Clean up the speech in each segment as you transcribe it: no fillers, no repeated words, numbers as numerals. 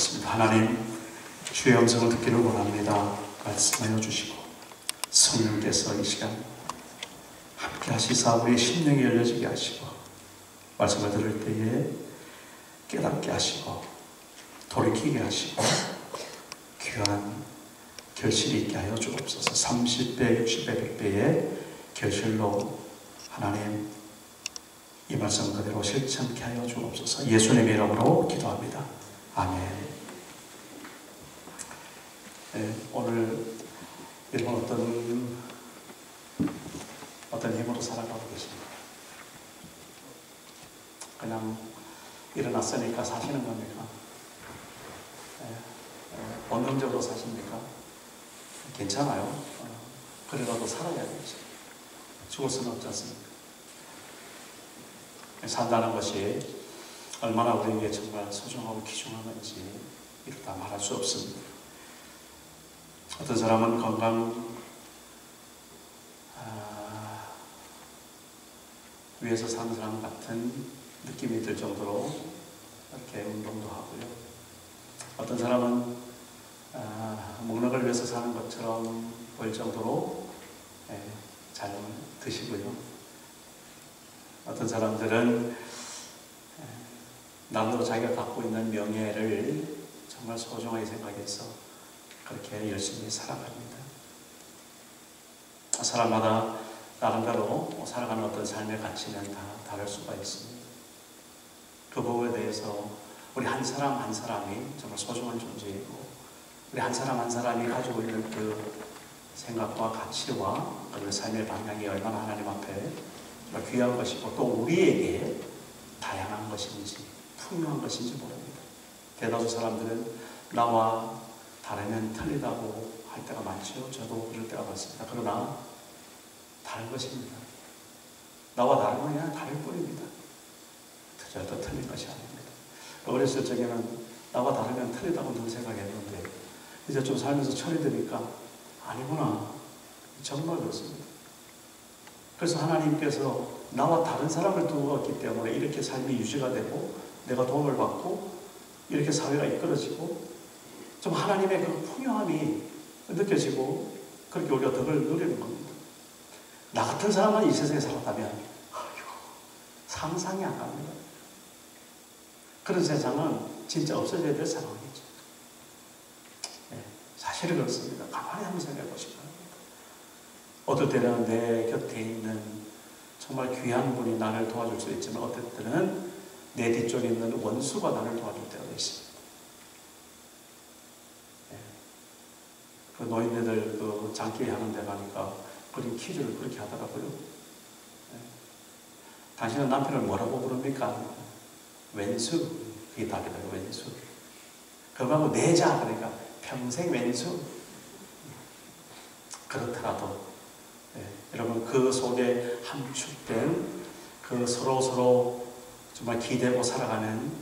기도하겠습니다. 하나님, 주의 음성을 듣기를 원합니다. 말씀하여 주시고 성령께서 이 시간 함께 하시사 우리의 심령이 열려지게 하시고 말씀을 들을 때에 깨닫게 하시고 돌이키게 하시고 귀한 결실이 있게 하여 주옵소서. 30배, 60배, 100배의 결실로 하나님 이 말씀 그대로 실천케 하여 주옵소서. 예수님의 이름으로 기도합니다. 아멘. 네, 오늘 여러분 어떤 힘으로 살아가고 계십니까? 그냥 일어났으니까 사시는 겁니까? 본능적으로 사십니까? 괜찮아요. 그래라도 살아야겠죠. 죽을 수는 없지 않습니까? 산다는 것이 얼마나 우리에게 정말 소중하고 귀중한 건지 이루다 말할 수 없습니다. 어떤 사람은 건강 위해서 사는 사람 같은 느낌이 들 정도로 이렇게 운동도 하고요. 어떤 사람은 먹는 걸 위해서 사는 것처럼 보일 정도로 잘 드시고요. 어떤 사람들은 남으로 자기가 갖고 있는 명예를 정말 소중하게 생각해서 그렇게 열심히 살아갑니다. 사람마다 나름대로 살아가는 어떤 삶의 가치는 다 다를 수가 있습니다. 그 부분에 대해서 우리 한 사람 한 사람이 정말 소중한 존재이고 우리 한 사람 한 사람이 가지고 있는 그 생각과 가치와 그 삶의 방향이 얼마나 하나님 앞에 귀한 것이고 또 우리에게 다양한 것인지 풍요한 것인지 모릅니다. 대다수 사람들은 나와 다르면 틀리다고 할 때가 많죠. 저도 그럴 때가 많습니다. 그러나 다른 것입니다. 나와 다른 건 그냥 다를 뿐입니다. 절대 틀린 것이 아닙니다. 어렸을 적에는 나와 다르면 틀리다고 늘 생각했는데 이제 좀 살면서 철이 드니까 아니구나. 정말 그렇습니다. 그래서 하나님께서 나와 다른 사람을 두었기 때문에 이렇게 삶이 유지가 되고 내가 도움을 받고 이렇게 사회가 이끌어지고 좀 하나님의 그 풍요함이 느껴지고 그렇게 우리가 덕을 누리는 겁니다. 나 같은 사람만 이 세상에 살았다면 상상이 안 갑니다. 그런 세상은 진짜 없어져야 될 상황이죠. 사실은 그렇습니다. 가만히 한번 생각해 보시기 바랍니다. 어떨 때는 내 곁에 있는 정말 귀한 분이 나를 도와줄 수 있지만 어떨 때는 내 뒤쪽에 있는 원수가 나를 도와줄 때가 있습니다. 그 노인네들 그 장기 하는 데 가니까 그린 퀴즈를 그렇게 하더라고요. 당신은 남편을 뭐라고 부릅니까? 왼수. 그게 답이더라고요. 왼수. 그거하고 내자. 그러니까 평생 왼수. 그렇더라도 여러분 그 속에 함축된 그 서로 정말 기대고 살아가는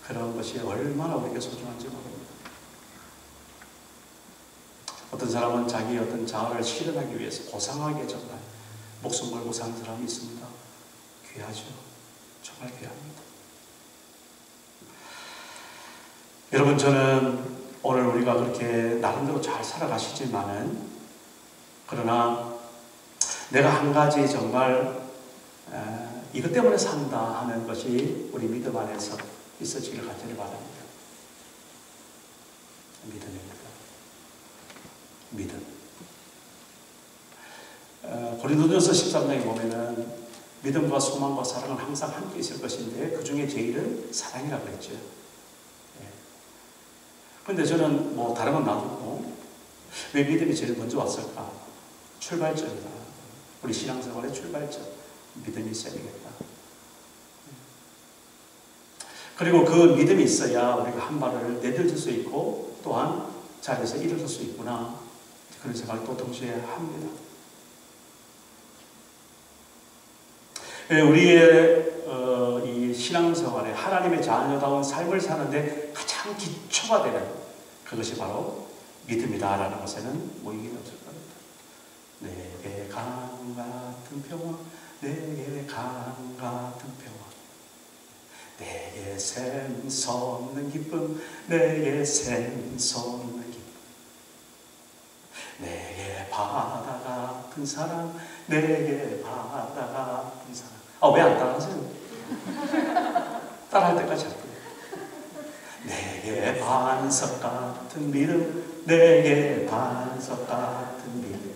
그런 것이 얼마나 우리에게 소중한지 모릅니다. 어떤 사람은 자기 어떤 자아를 실현하기 위해서 고상하게 정말 목숨 걸고 사는 사람이 있습니다. 귀하죠. 정말 귀합니다. 여러분 저는 오늘 우리가 그렇게 나름대로 잘 살아가시지만은 그러나 내가 한 가지 정말 이것 때문에 산다 하는 것이 우리 믿음 안에서 있어지길 간절히 바랍니다. 믿음입니다. 믿음. 고린도전서 13장에 보면은 믿음과 소망과 사랑은 항상 함께 있을 것인데 그 중에 제일은 사랑이라고 했죠. 그런데 저는 뭐 다른 건 놔두고 왜 믿음이 제일 먼저 왔을까? 출발점이다. 우리 신앙생활의 출발점. 믿음이 있어야 되겠다. 그리고 그 믿음이 있어야 우리가 한 발을 내딛을 수 있고 또한 자리에서 일어설 수 있구나. 그런 생각을 또 동시에 합니다. 우리의 이 신앙생활에 하나님의 자녀다운 삶을 사는데 가장 기초가 되는 그것이 바로 믿음이다라는 것에는 모이긴 없을 겁니다. 내게 강 같은 평화, 내게 강 같은 평화, 내게 샘솟는 기쁨, 내게 샘솟는 기쁨, 내게 바다 같은 사랑, 내게 바다 같은 사랑. 왜 안 따라하세요? 따라할 때까지 할 거예요. 내게 반석 같은 믿음, 내게 반석 같은 믿음.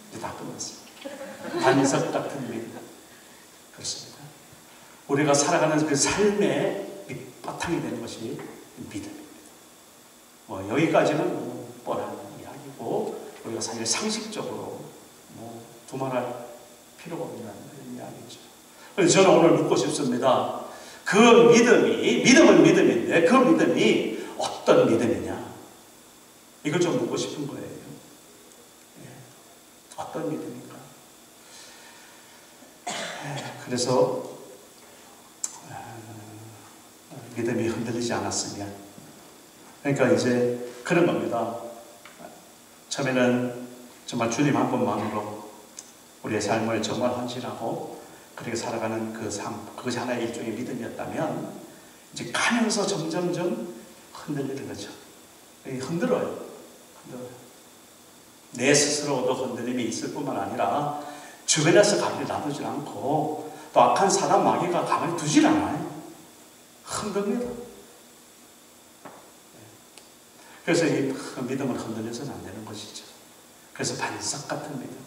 이제 다 끝났어요. 반석 같은 믿음. 그렇습니다. 우리가 살아가는 그 삶의 밑바탕이 되는 것이 믿음입니다. 여기까지는 뻔한 이야기고, 우리가 사실 상식적으로 두말할 필요가 없는 이야기죠. 그래서 저는 오늘 묻고 싶습니다. 그 믿음은 믿음인데 그 믿음이 어떤 믿음이냐? 이걸 좀 묻고 싶은 거예요. 어떤 믿음인가? 그래서 믿음이 흔들리지 않았으면, 그러니까 이제 그런 겁니다. 처음에는 정말 주님 한 분만으로 우리의 삶을 정말 헌신하고 그렇게 살아가는 그 삶, 그것이 하나의 일종의 믿음이었다면, 이제 가면서 점점점 흔들리는 거죠. 흔들어요. 내 스스로도 흔들림이 있을 뿐만 아니라 주변에서 가만히 놔두지 않고 또 악한 사람 마귀가 가만히 두질 않아요. 흔듭니다. 그래서 이 믿음을 흔들려서는 안 되는 것이죠. 그래서 반석 같은 믿음.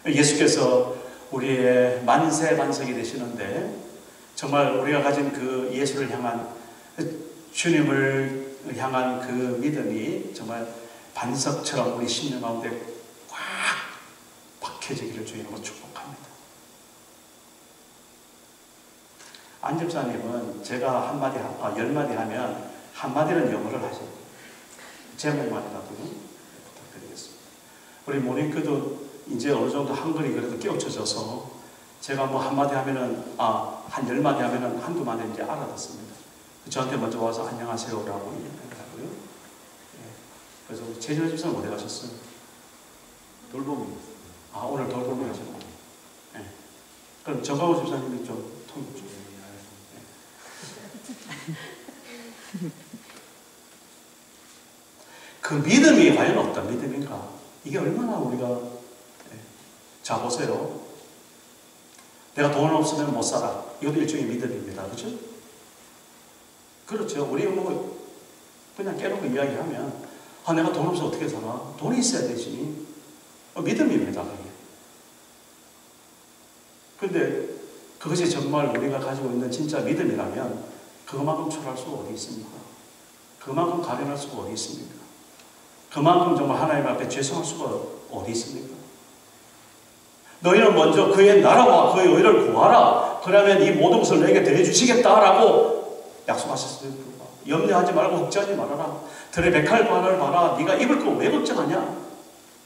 예수께서 우리의 만세 반석이 되시는데, 정말 우리가 가진 그 예수를 향한, 주님을 향한 그 믿음이 정말 반석처럼 우리 심령 가운데 꽉 박혀지기를 주님으로 축복합니다. 안 집사님은 제가 한마디, 10마디 하면 한마디는 영어를 하셔야 돼요. 제목만이라도 부탁드리겠습니다. 우리 모닝교도 이제 어느 정도 한글이 그래도 깨우쳐져서 제가 한마디 하면은, 한 10마디 하면은 한두 마디 이제 알아듣습니다. 저한테 먼저 와서 안녕하세요라고 얘기하고요. 그래서 최진호 집사는 어디 가셨어요? 돌봄이. 오늘 돌봄이 하셨고. 그럼 정강호 집사님이 좀 통역 좀. 그 믿음이 과연 어떤 믿음인가? 이게 얼마나 우리가, 자 보세요. 내가 돈 없으면 못 살아. 이것도 일종의 믿음입니다. 그렇죠? 그렇죠. 우리 그냥 깨놓고 이야기하면, 내가 돈 없으면 어떻게 살아? 돈이 있어야 되지. 믿음입니다. 그게. 근데 그것이 정말 우리가 가지고 있는 진짜 믿음이라면 그만큼 초라할 수가 어디 있습니까? 그만큼 가련할 수가 어디 있습니까? 그만큼 정말 하나님 앞에 죄송할 수가 어디 있습니까? 너희는 먼저 그의 나라와 그의 의를 구하라. 그러면 이 모든 것을 너에게 더해주시겠다라고 약속하셨어요. 염려하지 말고 걱정하지 말아라. 들의 백할 바늘 봐라. 네가 입을 거 왜 걱정하냐?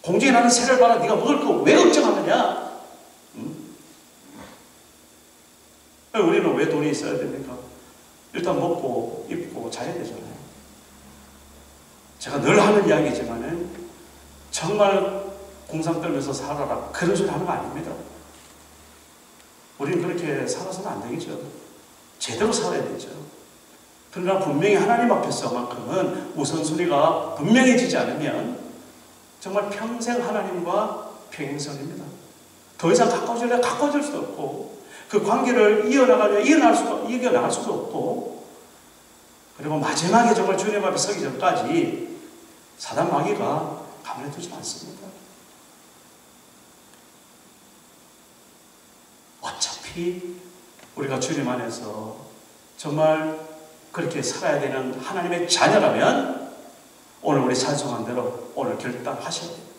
공중에 나는 새를 봐라. 네가 먹을 거 왜 걱정하느냐? 우리는 왜 돈이 있어야 됩니까? 일단 먹고 입고 자야 되잖아요. 제가 늘 하는 이야기지만은 정말 공상 떨면서 살아라, 그런 소리 하는 거 아닙니다. 우리는 그렇게 살아서는 안 되겠죠. 제대로 살아야 되죠. 그러나 분명히 하나님 앞에서만큼은 우선순위가 분명해지지 않으면 정말 평생 하나님과 평행선입니다. 더 이상 가까워질 수도 없고, 그 관계를 이겨나갈 수도 없고, 그리고 마지막에 정말 주님 앞에 서기 전까지 사단 마귀가 가만히 두지 않습니다. 어차피 우리가 주님 안에서 정말 그렇게 살아야 되는 하나님의 자녀라면 오늘 우리 찬송한 대로 오늘 결단하셔야 됩니다.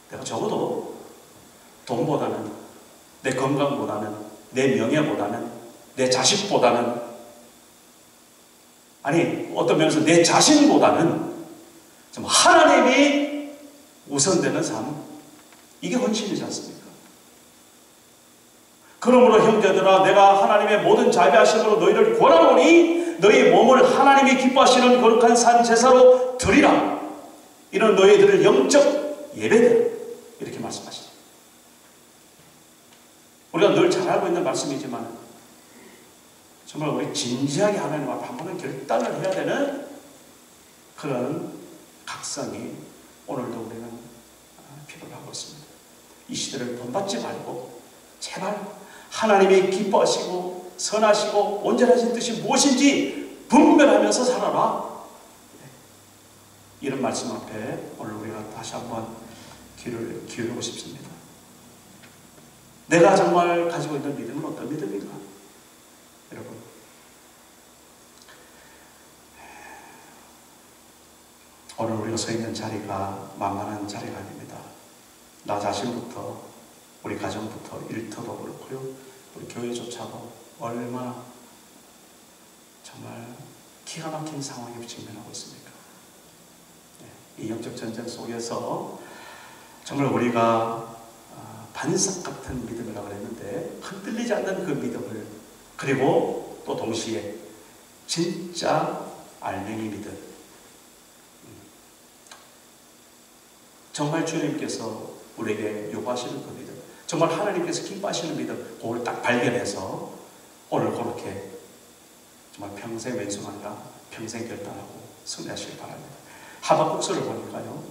내가 적어도 돈보다는, 내 건강보다는, 내 명예보다는, 내 자식보다는, 아니 어떤 면에서 내 자신보다는 좀 하나님이 우선되는 삶, 이게 헌신이지 않습니까? 그러므로 형제들아, 내가 하나님의 모든 자비하심으로 너희를 권하노니 너희 몸을 하나님이 기뻐하시는 거룩한 산 제사로 드리라. 이런 너희들을 영적 예배다. 이렇게 말씀하시죠. 우리가 늘 잘 알고 있는 말씀이지만 정말 우리 진지하게 하나님 앞에 한 번은 결단을 해야 되는 그런 각성이 오늘도 우리는 필요하고 있습니다. 이 시대를 본받지 말고 제발 하나님이 기뻐하시고 선하시고 온전하신 뜻이 무엇인지 분별하면서 살아라. 이런 말씀 앞에 오늘 우리가 다시 한번 귀를 기울이고 싶습니다. 내가 정말 가지고 있는 믿음은 어떤 믿음인가? 여러분, 오늘 우리가 서 있는 자리가 만만한 자리가 아닙니다. 나 자신부터, 우리 가정부터, 일터도 그렇고요, 우리 교회조차도 얼마나 정말 기가 막힌 상황에 직면하고 있습니까? 이 영적 전쟁 속에서 정말 우리가 반석 같은 믿음이라고 그랬는데 흔들리지 않는 그 믿음을, 그리고 또 동시에 진짜 알맹이 믿음, 정말 주님께서 우리에게 요구하시는 그 믿음, 정말 하나님께서 기뻐하시는 믿음, 그걸 딱 발견해서 오늘 그렇게 정말 평생 왼수만가 평생 결단하고 승리하시길 바랍니다. 하박국서를 보니까요,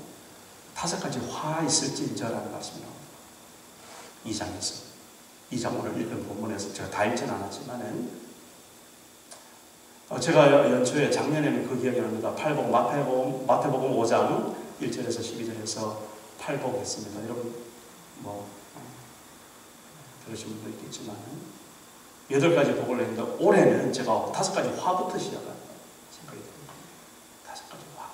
5가지 화 있을진저라는 말씀이 나옵니다. 2장에서. 2장 오늘 읽은 본문에서 제가 다 읽지는 않았지만은, 제가 연초에 작년에는 그 기억이 납니다. 마태복음 5장 1절에서 12절에서 팔복했습니다. 여러분 들으신 분도 있겠지만 8가지 복을 했는데 올해는 제가 5가지 화부터 시작한 생각이 듭니다. 5가지 화.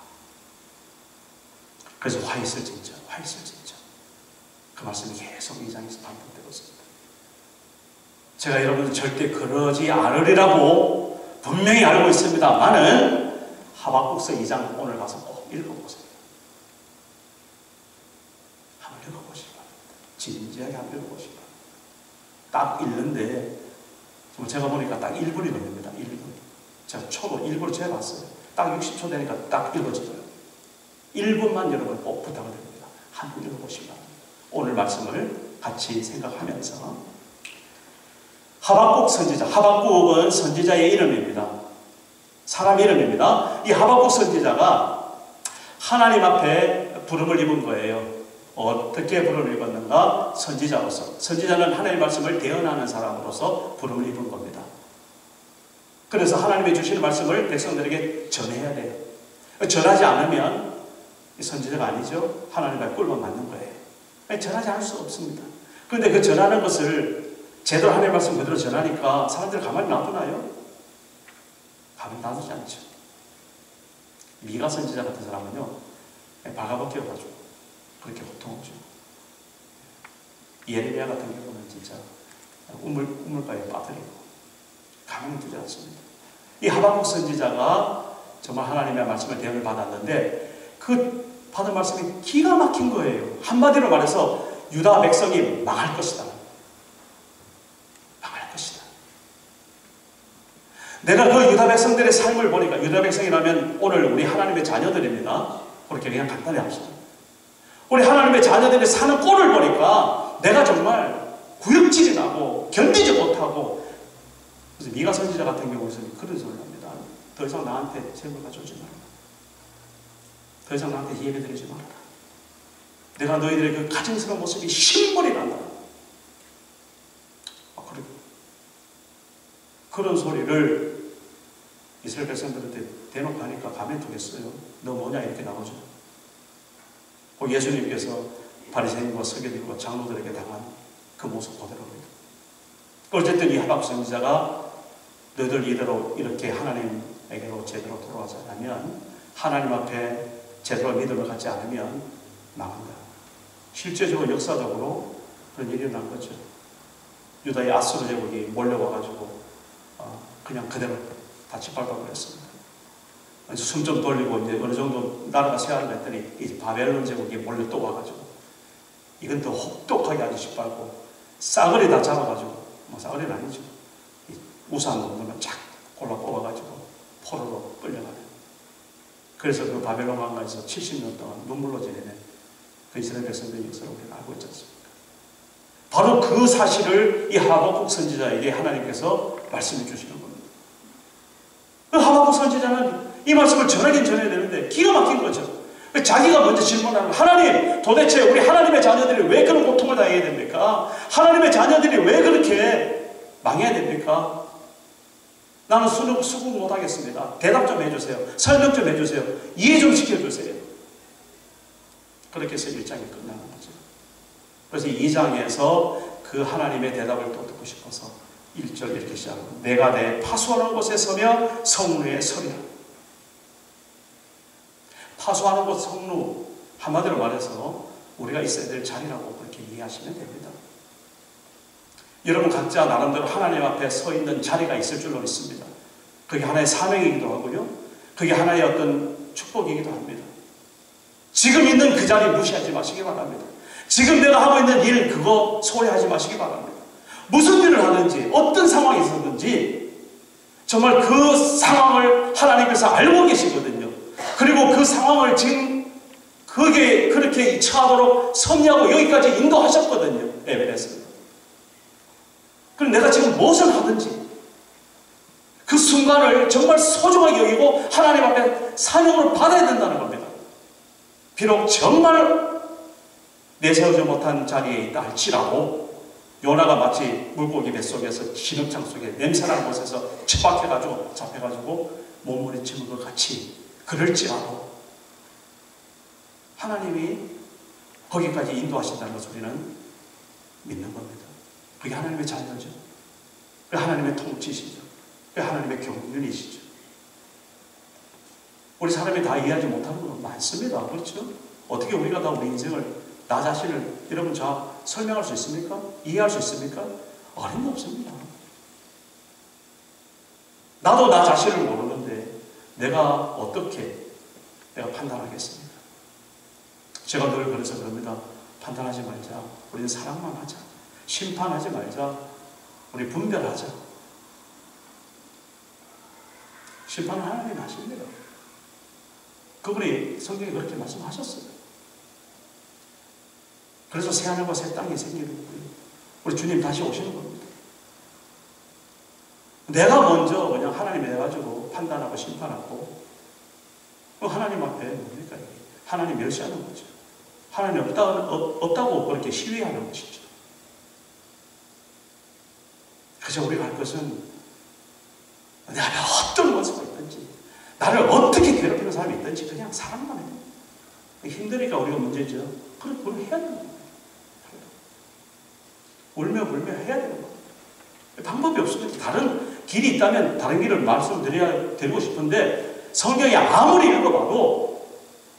그래서 화 있을진저, 화 있을진저. 그 말씀이 계속 2장에서 반복되고 있습니다. 제가 여러분들 절대 그러지 않으리라고 분명히 알고 있습니다만은 하박국서 2장 오늘 가서 꼭 읽어보세요. 한번 읽어보시기 바랍니다. 진지하게 한번 읽어보시기 바랍니다. 딱 읽는데 제가 보니까 딱 1분이 걸립니다. 1분. 제가 초로 1분을 재봤어요. 딱 60초 되니까 딱 읽어지더라고요. 1분만 여러분 꼭 부탁을 드립니다. 한번 읽어보시기 바랍니다. 오늘 말씀을 같이 생각하면서 하박국 선지자, 하박국은 선지자의 이름입니다. 사람 이름입니다. 이 하박국 선지자가 하나님 앞에 부름을 입은 거예요. 어떻게 부름을 입었는가? 선지자로서. 선지자는 하나님의 말씀을 대언하는 사람으로서 부름을 입은 겁니다. 그래서 하나님이 주시는 말씀을 백성들에게 전해야 돼요. 전하지 않으면 선지자가 아니죠. 하나님과 꿀만 맞는 거예요. 전하지 않을 수 없습니다. 그런데 그 전하는 것을 제대로 하나님의 말씀 그대로 전하니까 사람들이 가만히 놔두나요? 가만히 놔두지 않죠. 미가 선지자 같은 사람은요, 발가벗겨가지고 그렇게 고통하죠. 예레미야 같은 경우는 진짜 우물가에 빠뜨리고 가만히 두지 않습니다. 이 하박국 선지자가 정말 하나님의 말씀을 대언을 받았는데 그 받은 말씀이 기가 막힌 거예요. 한마디로 말해서 유다 백성이 망할 것이다. 망할 것이다. 내가 그 유다 백성들의 삶을 보니까, 유다 백성이라면 오늘 우리 하나님의 자녀들입니다. 그렇게 그냥 간단히 합시다. 우리 하나님의 자녀들이 사는 꼴을 보니까 내가 정말 구역질이 나고 견디지 못하고, 그래서 미가 선지자 같은 경우에는 그런 소리를 합니다. 더 이상 나한테 재물 가져오지 말라. 더 이상 나한테 예배 드리지 말라. 내가 너희들의 그 가증스러운 모습이 신물이 난다. 그런 소리를 이스라엘 백성들한테 대놓고 하니까 가만히 두겠어요? 너 뭐냐 이렇게 나오죠. 예수님께서 바리새인과 서기관과 장로들에게 당한 그 모습 그대로입니다. 어쨌든 이 하박국 선지자가 너희들 이대로 이렇게 하나님에게로 제대로 돌아가지 않으면, 하나님 앞에 제대로 믿음을 갖지 않으면 망한다. 실제적으로 역사적으로 그런 일이 일어난 거죠. 유다의 아수르 제국이 몰려와가지고 그냥 그대로 다 짓밟아버렸습니다. 숨 좀 돌리고 이제 어느 정도 나라가 쇠하려 했더니 이제 바벨론 제국이 몰려 또 와가지고 이건 더 혹독하게 아주 짓밟고 싸그리 다 잡아가지고, 싸그리는 아니죠. 우수한 놈들만 쫙 골라 뽑아가지고 포로로 끌려가는. 그래서 그 바벨론 왕가에서 70년 동안 눈물로 지내는 그 이스라엘 백성들의 역사를 우리가 알고 있지 않습니까? 바로 그 사실을 이 하박국 선지자에게 하나님께서 말씀해 주시는 겁니다. 그 하박국 선지자는 이 말씀을 전하긴 전해야 되는데 기가 막힌 거죠. 자기가 먼저 질문하는 거예요. 하나님, 도대체 우리 하나님의 자녀들이 왜 그런 고통을 당해야 됩니까? 하나님의 자녀들이 왜 그렇게 망해야 됩니까? 나는 수긍 못하겠습니다. 대답 좀 해주세요. 설명 좀 해주세요. 이해 좀 시켜주세요. 그렇게 해서 1장이 끝나는 거죠. 그래서 2장에서 그 하나님의 대답을 또 듣고 싶어서 1절 이렇게 시작합니다. 내가 내 파수하는 곳에 서며 성루에 서리라. 파수하는 곳 성루, 한마디로 말해서 우리가 있어야 될 자리라고 그렇게 이해하시면 됩니다. 여러분 각자 나름대로 하나님 앞에 서 있는 자리가 있을 줄로 믿습니다. 그게 하나의 사명이기도 하고요. 그게 하나의 어떤 축복이기도 합니다. 지금 있는 그 자리 무시하지 마시기 바랍니다. 지금 내가 하고 있는 일 그거 소외하지 마시기 바랍니다. 무슨 일을 하든지 어떤 상황이 있었는지 정말 그 상황을 하나님께서 알고 계시거든요. 그리고 그 상황을 지금 그게 그렇게 처하도록 섭리하고 여기까지 인도하셨거든요. 에베레스트. 그럼 내가 지금 무엇을 하든지 그 순간을 정말 소중하게 여기고 하나님 앞에 사명을 받아야 된다는 겁니다. 비록 정말 내세우지 못한 자리에 있다 할지라도 요나가 마치 물고기 뱃속에서 진흙창 속에 냄새나는 곳에서 처박혀가지고 잡혀가지고 몸부림치는 것 같이 그럴지라도 하나님이 거기까지 인도하신다는 것을 우리는 믿는 겁니다. 그게 하나님의 자녀죠. 그게 하나님의 통치시죠. 그게 하나님의 경륜이시죠. 우리 사람이 다 이해하지 못하는 건 많습니다. 그렇죠? 어떻게 우리가 다 우리 인생을 나 자신을 여러분 저 설명할 수 있습니까? 이해할 수 있습니까? 어림없습니다. 나도 나 자신을 모르는데 내가 어떻게 내가 판단하겠습니까? 제가 늘 그래서 그럽니다. 판단하지 말자. 우리는 사랑만 하자. 심판하지 말자. 우리 분별하자. 심판은 하나님이 하십니다. 그분이 성경에 그렇게 말씀하셨어요. 그래서 새하늘과 새 땅이 생기는 거예요. 우리 주님 다시 오시는 겁니다. 내가 먼저 그냥 하나님에 해가지고 판단하고 심판하고 하나님 앞에 뭡니까? 하나님 멸시하는 거죠. 하나님 없다고 그렇게 시위하는 것이죠. 그래서 우리가 할 것은 내 안에 어떤 모습이 있든지 나를 어떻게 괴롭히는 사람이 있든지 그냥 사랑만 해요. 힘드니까 우리가 문제죠. 그걸 해야 되는 거예요. 울며 불며 해야 되는 거예요. 방법이 없으면 다른 길이 있다면 다른 길을 말씀드리고 싶은데 성경이 아무리 읽어봐도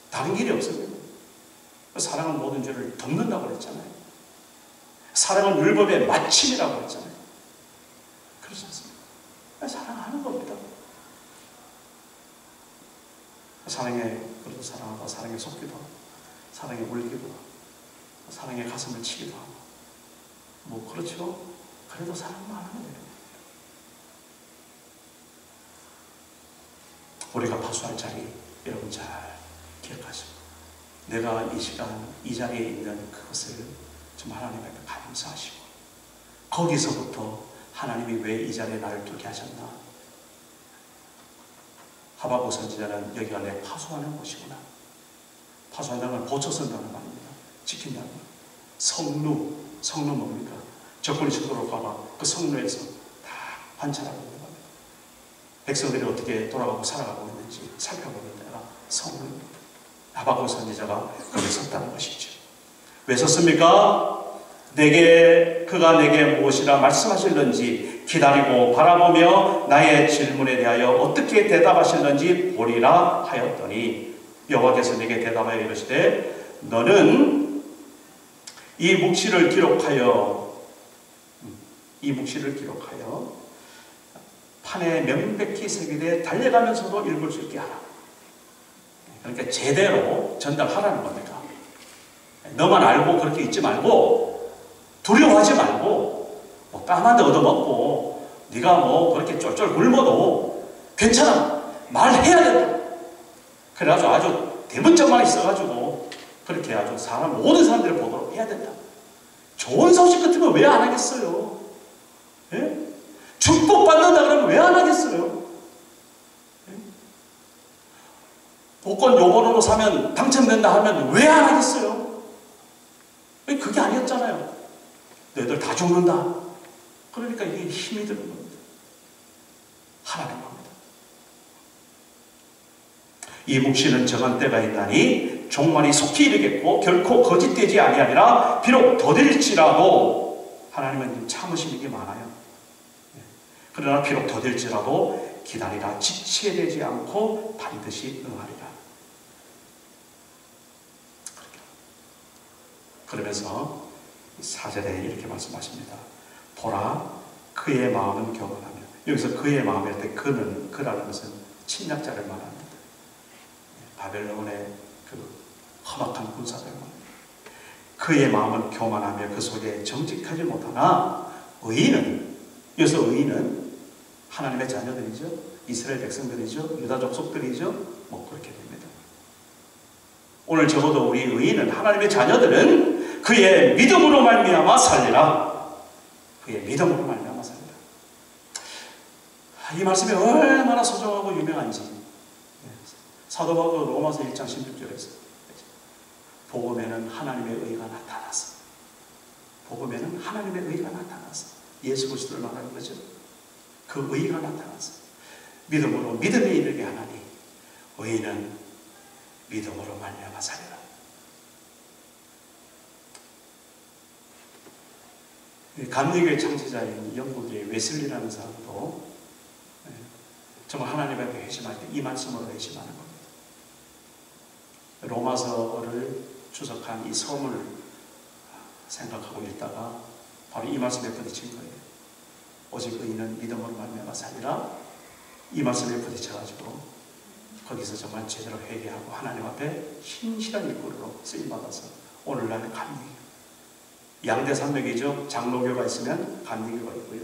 다른 길이 없습니다. 사랑은 모든 죄를 덮는다고 그랬잖아요. 사랑은 율법의 마침이라고 그랬잖아요. 그렇지 않습니까? 사랑하는 겁니다. 사랑에 그래도 사랑하고 사랑에 속기도 하고 사랑에 울기도 하고 사랑에 가슴을 치기도 하고 뭐 그렇죠? 그래도 사랑만 하는 거예요. 우리가 파수할 자리 여러분 잘 기억하시고 내가 이 시간 이 자리에 있는 그것을 좀 하나님 앞에 감사하시고 거기서부터 하나님이 왜 이 자리에 나를 두게 하셨나? 하박국 선지자는 여기가 내 파수하는 곳이구나. 파수한다는 건 고쳐선다는 말입니다. 지킨다는 말. 성루 뭡니까? 적군이 쳐들어올 까봐 그 성루에서 다 관찰하고 있는 겁니다. 백성들이 어떻게 돌아가고 살아가고 있는지 살펴보는 데가 성루입니다. 하박국 선지자가 거기 섰다는 것이죠. 왜 섰습니까? 그가 내게 무엇이라 말씀하실는지 기다리고 바라보며 나의 질문에 대하여 어떻게 대답하실는지 보리라 하였더니 여호와께서 내게 대답하여 이르시되 너는 이 묵시를 기록하여 판에 명백히 새기되 달려가면서도 읽을 수 있게 하라. 그러니까 제대로 전달하라는 겁니다. 너만 알고 그렇게 있지 말고 두려워하지 말고 뭐 까만 데 얻어먹고 네가 뭐 그렇게 쫄쫄 굶어도 괜찮아. 말해야 된다. 그래가지고 아주 대문짝만 있어가지고 그렇게 아주 모든 사람들을 보도록 해야 된다. 좋은 소식 같은 거 왜 안 하겠어요? 예? 축복받는다 그러면 왜 안 하겠어요? 예? 복권 요번으로 사면 당첨된다 하면 왜 안 하겠어요? 그게 아니었잖아요. 너희들 다 죽는다. 그러니까 이게 힘이 드는 겁니다. 하나님 겁니다. 이 묵시는 정한 때가 있나니 종말이 속히 이르겠고 결코 거짓되지 아니하리라. 비록 더딜지라도 하나님은 참으시는 게 많아요. 그러나 비록 더딜지라도 기다리라. 지치게 되지 않고 반드시 응하리라. 그러면서 4절에 이렇게 말씀하십니다. 보라, 그의 마음은 교만하며. 여기서 그의 마음일 때 그라는 것은 침략자를 말합니다. 바벨론의 그 험악한 군사들 말입니다. 그의 마음은 교만하며 그 속에 정직하지 못하나 의인은, 여기서 의인은 하나님의 자녀들이죠. 이스라엘 백성들이죠. 유다 족속들이죠. 뭐 그렇게 됩니다. 오늘 적어도 우리 의인은, 하나님의 자녀들은 그의 믿음으로 말미암아 살리라. 그의 믿음으로 말미암아 살리라. 이 말씀이 얼마나 소중하고 유명한지 사도 바울 로마서 1장 16절에서 복음에는 하나님의 의가 나타나서, 복음에는 하나님의 의가 나타나서 예수 그리스도를 말하는 거죠. 그 의가 나타나서 믿음으로 믿음에 이르게 하나니 의인은 믿음으로 말미암아 살리라. 감리교의 창시자인 영국의 웨슬리라는 사람도 정말 하나님 앞에 회심할 때 이 말씀으로 회심하는 겁니다. 로마서를 주석한 이 섬을 생각하고 있다가 바로 이 말씀에 부딪힌 거예요. 오직 의인은 믿음으로 말미암아 살리라. 이 말씀에 부딪혀가지고 거기서 정말 제대로 회개하고 하나님 앞에 신실한 일꾼으로 쓰임받아서 오늘날의 감리교, 양대 산맥이죠. 장로교가 있으면 감리교가 있고요.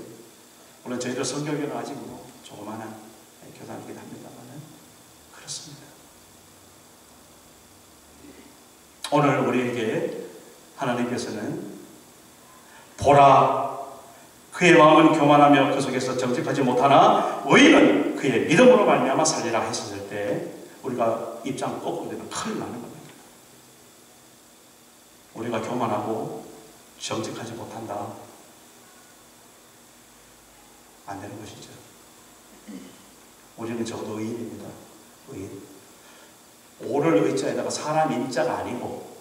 물론 저희들 성교교는 아직 조그마한 교단이긴 합니다만 그렇습니다. 오늘 우리에게 하나님께서는 보라, 그의 마음은 교만하며 그 속에서 정직하지 못하나 의인은 그의 믿음으로 말미암아 살리라 하셨을 때 우리가 입장 꺾고 되면 큰일 나는 겁니다. 우리가 교만하고 정직하지 못한다, 안 되는 것이죠. 우리는 적어도 의인입니다. 의인. 오를 의자에다가 사람 인자가 아니고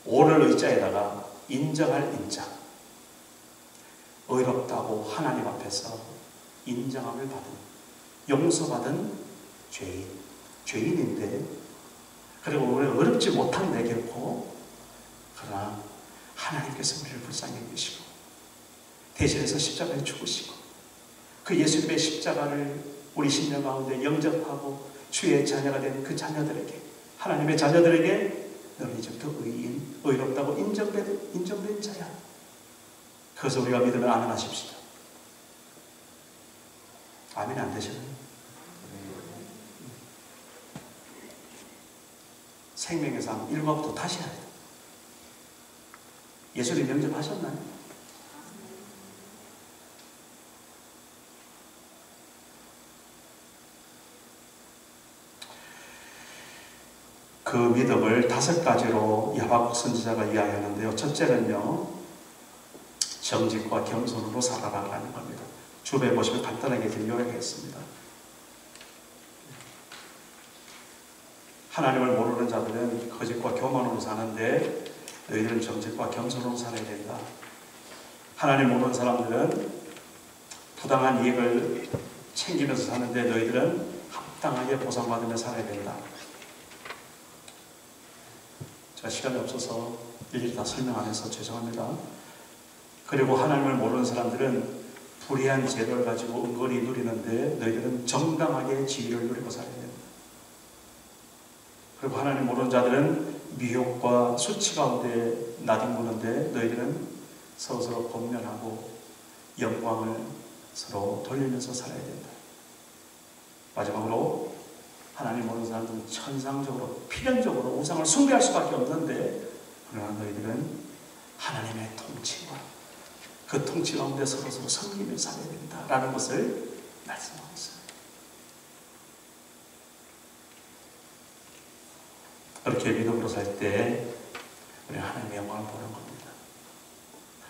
오를 의자에다가 인정할 인자, 의롭다고 하나님 앞에서 인정함을 받은, 용서받은 죄인인데, 그리고 우리는 어렵지 못한 내 결코, 그러나 하나님께서 우리를 불쌍히 여기시고 대신해서 십자가에 죽으시고 그 예수님의 십자가를 우리 심령 가운데 영접하고 주의 자녀가 된 그 자녀들에게, 하나님의 자녀들에게 너는 이제부터 의인, 의롭다고 인정된 자야. 그것을 우리가 믿으면 아멘 하십시다. 아멘 안 되시나요? 생명의 삶 1과부터 다시 해야 돼요. 예수님 영접하셨나요? 그 믿음을 5가지로 야바국 선지자가 이야기하는데요. 첫째는요, 정직과 겸손으로 살아가라는 겁니다. 주변에 보시면 간단하게 요약했습니다. 하나님을 모르는 자들은 거짓과 교만으로 사는데 너희들은 정직과 겸손으로 살아야 된다. 하나님 모르는 사람들은 부당한 이익을 챙기면서 사는데 너희들은 합당하게 보상받으며 살아야 된다. 제가 시간이 없어서 일일이 다 설명 안 해서 죄송합니다. 그리고 하나님을 모르는 사람들은 불의한 재료를 가지고 은근히 누리는데 너희들은 정당하게 지위를 누리고 살아야 된다. 그리고 하나님 모르는 자들은 미혹과 수치 가운데 나뒹구는데 너희들은 서로서로 권면하고 영광을 서로 돌리면서 살아야 된다. 마지막으로 하나님 모르는 사람들은 천상적으로 필연적으로 우상을 숭배할 수밖에 없는데 그러나 너희들은 하나님의 통치와 그 통치 가운데 서로서로 섬기며 살아야 된다라는 것을 말씀하고 있어요. 그렇게 믿음으로 살 때 우리 하나님의 영광을 보는 겁니다.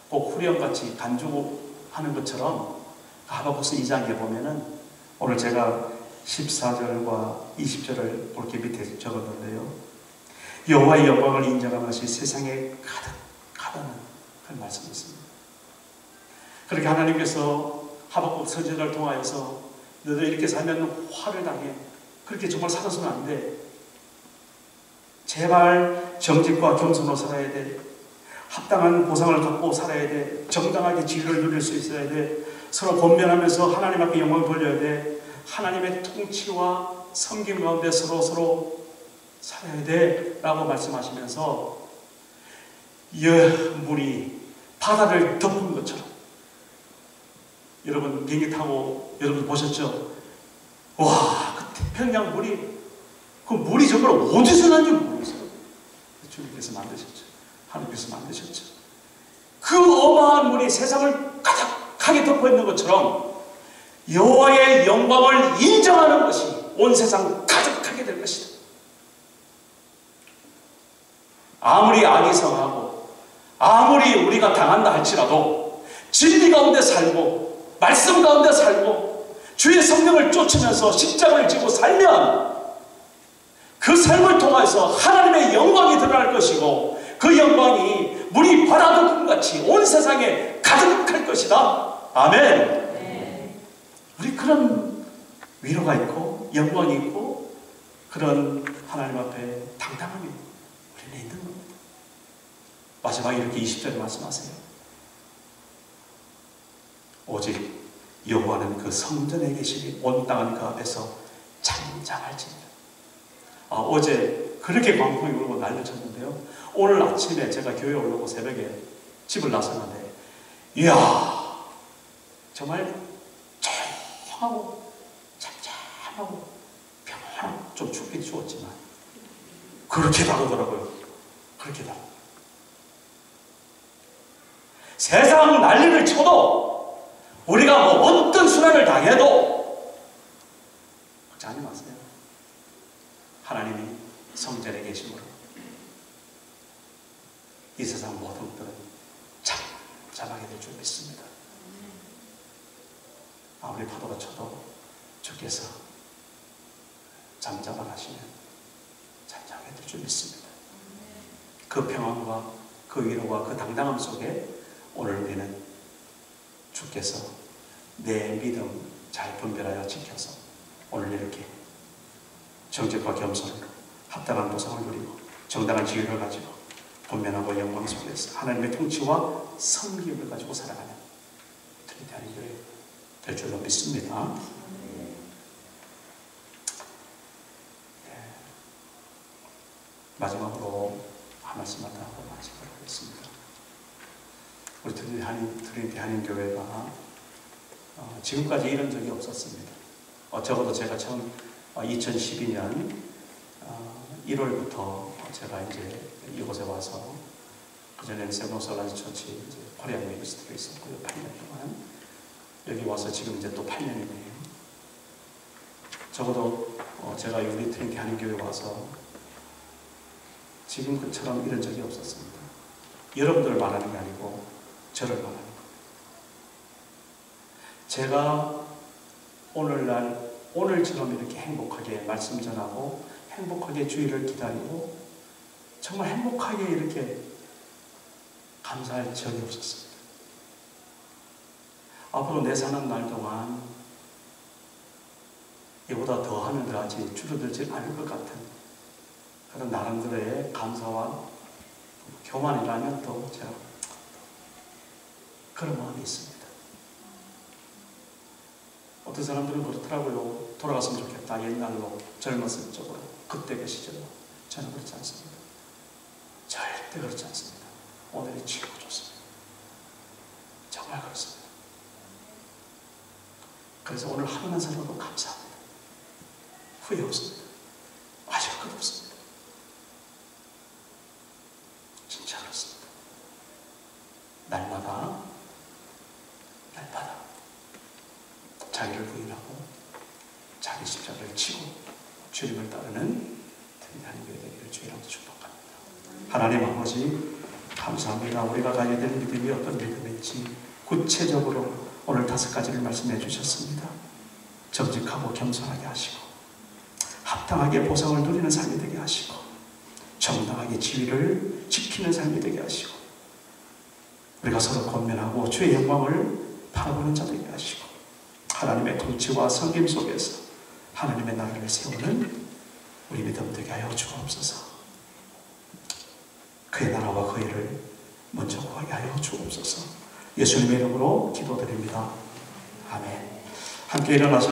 꼭 후렴같이 간주하는 것처럼 하박국서 2장에 보면은 오늘 제가 14절과 20절을 이렇게 밑에 적었는데요. 여호와의 영광을 인정하는 것이 세상에 가득하다는 그런 말씀이 있습니다. 그렇게 하나님께서 하박국 선지자를 통하여서 너희들 이렇게 살면 화를 당해. 그렇게 정말 살아서는 안 돼. 제발 정직과 겸손으로 살아야 돼. 합당한 보상을 갖고 살아야 돼. 정당하게 지위를 누릴 수 있어야 돼. 서로 권면하면서 하나님 앞에 영광을 돌려야 돼. 하나님의 통치와 섬김 가운데 서로 살아야 돼 라고 말씀하시면서 물이 바다를 덮은 것처럼, 여러분 비행기 타고 여러분 보셨죠? 와, 그 태평양 물이, 그 물이 정말 어디서 난지 모르겠어요. 주님께서 만드셨죠. 하나님께서 만드셨죠. 그 어마한 물이 세상을 가득하게 덮어 있는 것처럼 여호와의 영광을 인정하는 것이 온 세상 가득하게 될 것이다. 아무리 악이 성하고 아무리 우리가 당한다 할지라도 진리 가운데 살고 말씀 가운데 살고 주의 성령을 쫓으면서 십자가를 지고 살면 그 삶을 통해서 하나님의 영광이 드러날 것이고 그 영광이 물이 바다덮음 같이 온 세상에 가득할 것이다. 아멘. 우리 그런 위로가 있고 영광이 있고 그런 하나님 앞에 당당함이 우리는 있는 겁니다. 마지막에 이렇게 20절에 말씀하세요. 오직 여호와는 그 성전에 계시니 온 땅은 그 앞에서 잠잠할지니라. 어제 그렇게 광풍이 불고 난리를 쳤는데요. 오늘 아침에 제가 교회 오려고 새벽에 집을 나섰는데 이야, 정말 조용하고 잠잠하고 평안하고, 좀 춥긴 추웠지만 그렇게 다르더라고요. 그렇게 다르. 세상 난리를 쳐도 우리가 뭐 어떤 순환을 당해도 걱정하지 마세요. 하나님이 성전에 계심으로 이 세상 모든 것들은 잠잠하게 될 줄 믿습니다. 아무리 파도가 쳐도 주께서 잠잠을 하시면 잠잠하게 될 줄 믿습니다. 그 평안과 그 위로와 그 당당함 속에 오늘 우리는 주께서 내 믿음 잘 분별하여 지켜서 오늘 이렇게 정직과 겸손으로 합당한 보상을 누리고 정당한 지위를 가지고 권면하고 영광 속에서 하나님의 통치와 섬김을 가지고 살아가는 트리니티 교회 될 줄로 믿습니다. 마지막으로 한 말씀만 더 하고 마치도록 하겠습니다. 우리 트리니티 한인교회가 지금까지 이런 적이 없었습니다. 적어도 제가 처음 2012년 1월부터 제가 이제 이곳에 와서 그전에는 세븐오브 처치 이제 코리안 메이비스트로 있었고요. 8년 동안 여기 와서 지금 이제 또 8년이네요. 적어도 제가 우리 트리니티 한인교회에 와서 지금 그처럼 이런 적이 없었습니다. 여러분들을 말하는 게 아니고 저를 말하는 거예요. 제가 오늘처럼 이렇게 행복하게 말씀 전하고 행복하게 주의를 기다리고 정말 행복하게 이렇게 감사할 적이 없었습니다. 앞으로 내 사는 날 동안 이보다 더 하면 더하지 줄어들지 않을 것 같은 그런 나름대로의 감사와 교만이라면 또 제가 그런 마음이 있습니다. 어떤 사람들은 그렇더라고요. 돌아갔으면 좋겠다. 옛날로 젊었을 적으로 그때 그 시절로. 저는 그렇지 않습니다. 절대 그렇지 않습니다. 오늘이 최고 좋습니다. 정말 그렇습니다. 그래서 오늘 하루만 살아도 감사합니다. 후회 없습니다. 아쉬울 것 없습니다. 진짜 그렇습니다. 날마다 자기를 부인하고 자기 십자가를 치고 주님을 따르는 하나님 교회 되기를 주의로 축복합니다. 하나님 아버지 감사합니다. 우리가 가져야 될 믿음이 어떤 믿음인지 구체적으로 오늘 5가지를 말씀해 주셨습니다. 정직하고 겸손하게 하시고 합당하게 보상을 누리는 삶이 되게 하시고 정당하게 지위를 지키는 삶이 되게 하시고 우리가 서로 권면하고 주의 영광을 바라보는 자 되게 하시고 하나님의 통치와 섬김 속에서 하나님의 나라를 세우는 우리 믿음 되게 하여 주옵소서. 그의 나라와 그 일을 먼저 구하게 하여 주옵소서. 예수님의 이름으로 기도드립니다. 아멘. 함께 일어나서